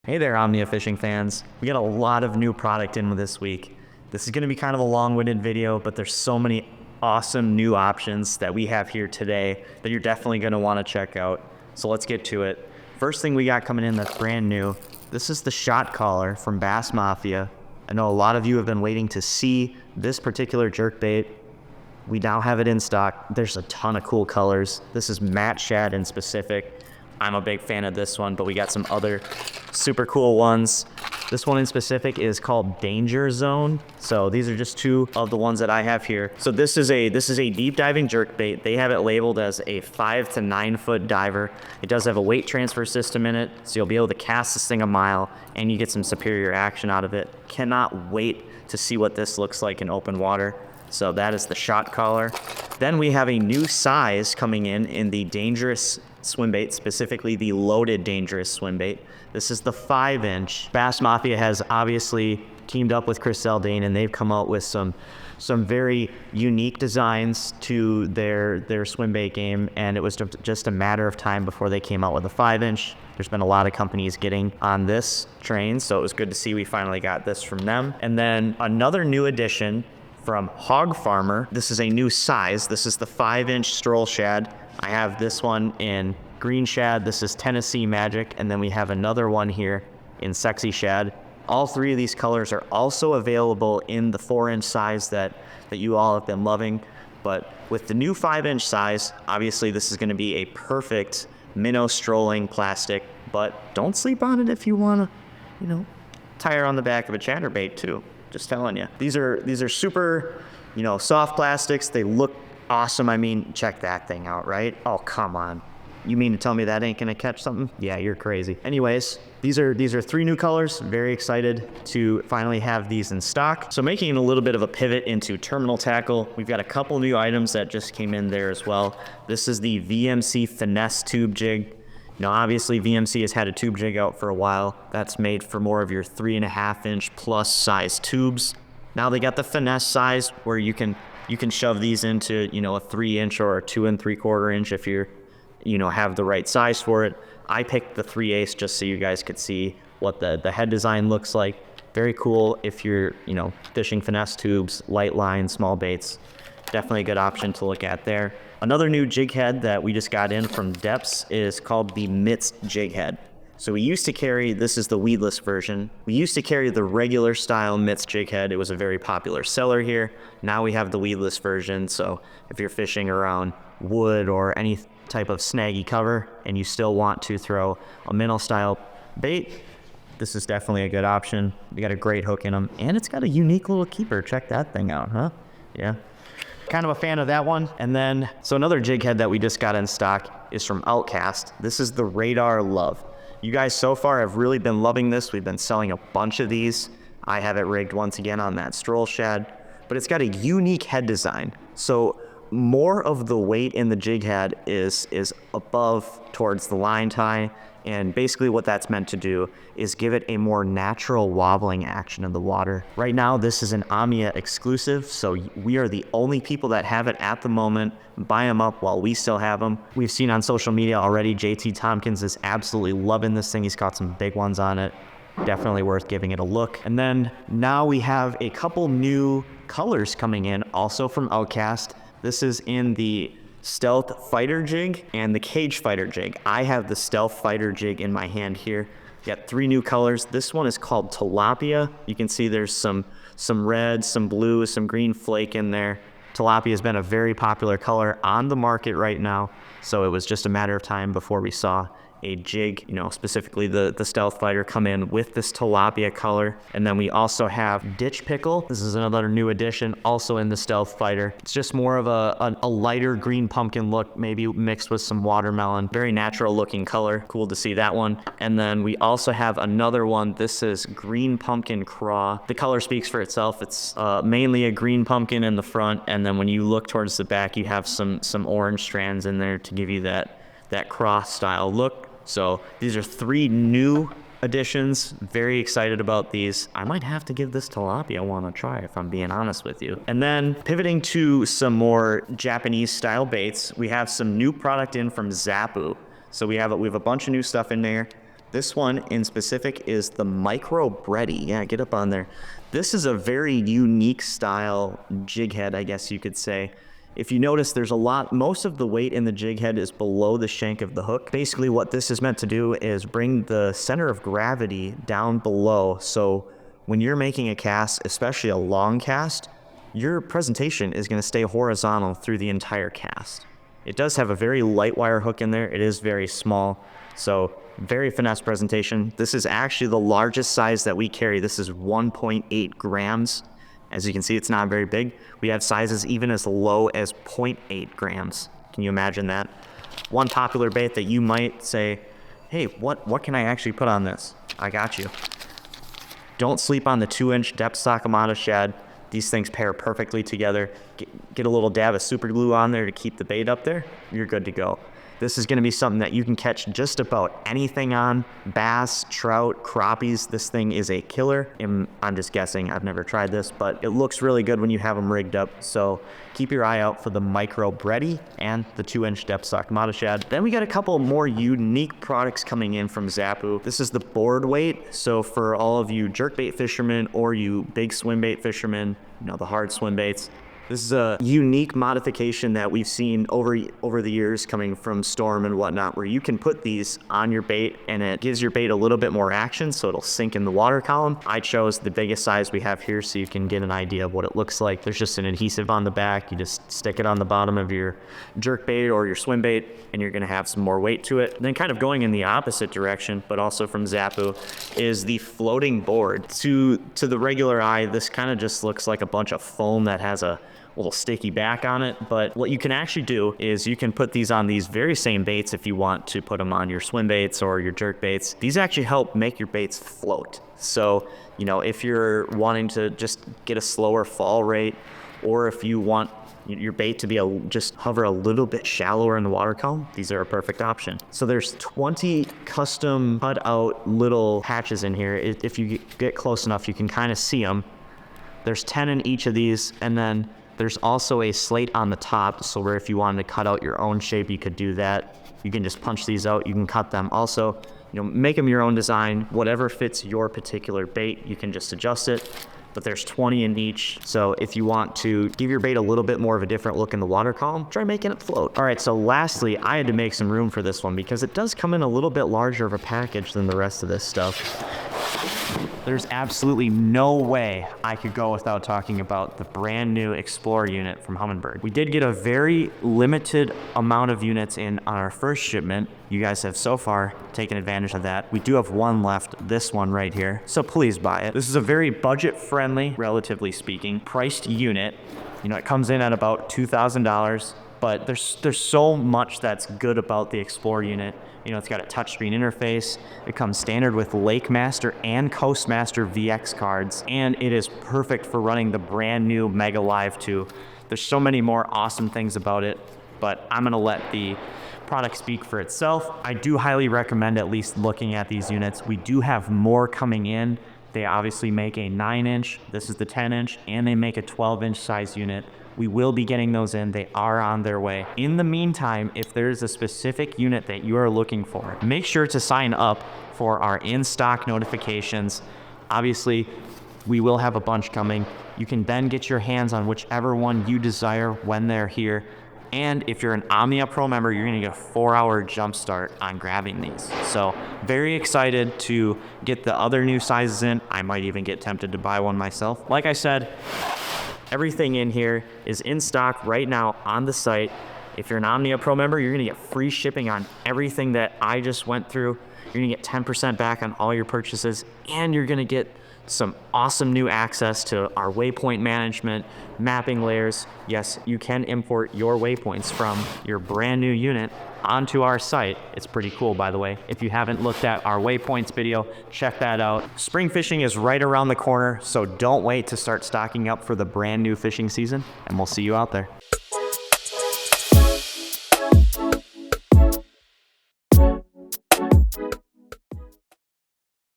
Hey there, Omnia Fishing fans. We got a lot of new product in this week. This is going to be kind of a long-winded video, but there's so many awesome new options that we have here today that you're definitely going to want to check out. So let's get to it. First thing we got coming in that's brand new, this is the shot collar from Bass Mafia. I know a lot of you have been waiting to see this particular jerkbait. We now have it in stock. There's a ton of cool colors. This is matte shad in specific. I'm a big fan of this one, but we got some other super cool ones. This one in specific is called Danger Zone. So these are just two of the ones that I have here. So this is a deep diving jerkbait. They have it labeled as a 5 to 9 foot diver. It does have a weight transfer system in it, so you'll be able to cast this thing a mile and you get some superior action out of it. Cannot wait to see what this looks like in open water. So that is the shot collar. Then we have a new size coming in the dangerous swim bait, specifically the loaded dangerous swim bait. This is the 5-inch. Bass Mafia has obviously teamed up with Chris Zaldane, and they've come out with some very unique designs to their swim bait game, and it was just a matter of time before they came out with a 5-inch. There's been a lot of companies getting on this train, so it was good to see we finally got this from them. And then another new addition from Hog Farmer. This is a new size. This is the 5-inch stroll shad. I have this one in green shad. This is Tennessee Magic. And then we have another one here in sexy shad. All three of these colors are also available in the 4-inch size that you all have been loving. But with the new 5-inch size, obviously this is going to be a perfect minnow strolling plastic, but don't sleep on it if you want to, tie her on the back of a chatterbait too. Just telling you. These are super, soft plastics. They look awesome. I mean, check that thing out, right? Oh, come on. You mean to tell me that ain't gonna catch something? Yeah, you're crazy. Anyways, these are 3 new colors. Very excited to finally have these in stock. So making a little bit of a pivot into terminal tackle, we've got a couple new items that just came in there as well. This is the VMC Finesse Tube Jig. Obviously VMC has had a tube jig out for a while. That's made for more of your 3.5-inch plus size tubes. Now they got the finesse size where you can shove these into, a 3-inch or a 2 3/4 inch if you're, have the right size for it. I picked the 3/8 just so you guys could see what the head design looks like. Very cool if you're, fishing finesse tubes, light line, small baits. Definitely a good option to look at there. Another new jig head that we just got in from Depths is called the Mitts jig head. So we used to carry, this is the weedless version. We used to carry the regular style Mitts jig head. It was a very popular seller here. Now we have the weedless version. So if you're fishing around wood or any type of snaggy cover and you still want to throw a minnow style bait, this is definitely a good option. We got a great hook in them and it's got a unique little keeper. Check that thing out, huh? Yeah. Kind of a fan of that one. And then, so another jig head that we just got in stock is from Outcast. This is the Radar Love. You guys so far have really been loving this. We've been selling a bunch of these. I have it rigged once again on that stroll shad, but it's got a unique head design. So more of the weight in the jig head is above towards the line tie. And basically what that's meant to do is give it a more natural wobbling action in the water. Right now, this is an Omnia exclusive, so we are the only people that have it at the moment. Buy them up while we still have them. We've seen on social media already, JT Tompkins is absolutely loving this thing. He's got some big ones on it. Definitely worth giving it a look. And then now we have a couple new colors coming in, also from Outcast. This is in the Stealth Fighter Jig and the Cage Fighter Jig. I have the Stealth Fighter Jig in my hand here. Got 3 new colors. This one is called Tilapia. You can see there's some red, some blue, some green flake in there. Tilapia has been a very popular color on the market right now, so it was just a matter of time before we saw a jig, specifically the Stealth Fighter come in with this tilapia color. And then we also have Ditch Pickle. This is another new addition, also in the Stealth Fighter. It's just more of a lighter green pumpkin look, maybe mixed with some watermelon. Very natural looking color. Cool to see that one. And then we also have another one. This is Green Pumpkin Craw. The color speaks for itself. It's mainly a green pumpkin in the front, and then when you look towards the back, you have some orange strands in there to give you that craw style look. So these are 3 new additions. Very excited about these. I might have to give this tilapia one a try if I'm being honest with you. And then pivoting to some more Japanese style baits, we have some new product in from Zappu. So we have a bunch of new stuff in there. This one in specific is the Micro Bready. Yeah, get up on there. This is a very unique style jig head, I guess you could say. If you notice, there's most of the weight in the jig head is below the shank of the hook. Basically what this is meant to do is bring the center of gravity down below, so when you're making a cast, especially a long cast, your presentation is going to stay horizontal through the entire cast. It does have a very light wire hook in there. It is very small, so very finesse presentation. This is actually the largest size that we carry. This is 1.8 grams. As you can see, it's not very big. We have sizes even as low as 0.8 grams. Can you imagine that? One popular bait that you might say, hey, what can I actually put on this? I got you. Don't sleep on the 2-inch depth stock Amada shad. These things pair perfectly together. Get a little dab of super glue on there to keep the bait up there. You're good to go. This is going to be something that you can catch just about anything on. Bass, trout, crappies. This thing is a killer. I'm just guessing. I've never tried this, but it looks really good when you have them rigged up. So keep your eye out for the Micro Bready and the 2-inch depth stock Amada shad. Then we got a couple more unique products coming in from Zappu. This is the board weight. So for all of you jerkbait fishermen or you big swim bait fishermen, you know, the hard swim baits, this is a unique modification that we've seen over the years coming from Storm and whatnot, where you can put these on your bait and it gives your bait a little bit more action, so it'll sink in the water column. I chose the biggest size we have here so you can get an idea of what it looks like. There's just an adhesive on the back. You just stick it on the bottom of your jerk bait or your swim bait and you're gonna have some more weight to it. And then kind of going in the opposite direction, but also from Zappu, is the floating board. To the regular eye, this kind of just looks like a bunch of foam that has a little sticky back on it, but what you can actually do is you can put these on these very same baits if you want to put them on your swim baits or your jerk baits. These actually help make your baits float. So, you know, if you're wanting to just get a slower fall rate, or if you want your bait to be just hover a little bit shallower in the water column, these are a perfect option. So there's 20 custom cut out little hatches in here. If you get close enough, you can kind of see them. There's 10 in each of these, and then there's also a slate on the top, so where if you wanted to cut out your own shape, you could do that. You can just punch these out, you can cut them. Also, you know, make them your own design. Whatever fits your particular bait, you can just adjust it. But there's 20 in each, so if you want to give your bait a little bit more of a different look in the water column, try making it float. All right, so lastly, I had to make some room for this one because it does come in a little bit larger of a package than the rest of this stuff. There's absolutely no way I could go without talking about the brand new Explorer unit from Humminbird. We did get a very limited amount of units in on our first shipment. You guys have so far taken advantage of that. We do have one left, this one right here, so please buy it. This is a very budget-friendly, relatively speaking, priced unit. You know, it comes in at about $2,000, but there's so much that's good about the Explorer unit. You know, it's got a touchscreen interface. It comes standard with Lakemaster and Coastmaster VX cards, and it is perfect for running the brand new Mega Live 2. There's so many more awesome things about it, but I'm gonna let the product speak for itself. I do highly recommend at least looking at these units. We do have more coming in. They obviously make a 9-inch, this is the 10-inch, and they make a 12-inch size unit. We will be getting those in. They are on their way. In the meantime, if there's a specific unit that you are looking for, make sure to sign up for our in-stock notifications. Obviously, we will have a bunch coming. You can then get your hands on whichever one you desire when they're here. And if you're an Omnia Pro member, you're gonna get a 4-hour jump start on grabbing these. So very excited to get the other new sizes in. I might even get tempted to buy one myself. Like I said, everything in here is in stock right now on the site. If you're an Omnia Pro member, you're gonna get free shipping on everything that I just went through. You're gonna get 10% back on all your purchases, and you're gonna get some awesome new access to our waypoint management, mapping layers. Yes, you can import your waypoints from your brand new unit onto our site. It's pretty cool, by the way. If you haven't looked at our waypoints video, check that out. Spring fishing is right around the corner, so don't wait to start stocking up for the brand new fishing season, and we'll see you out there.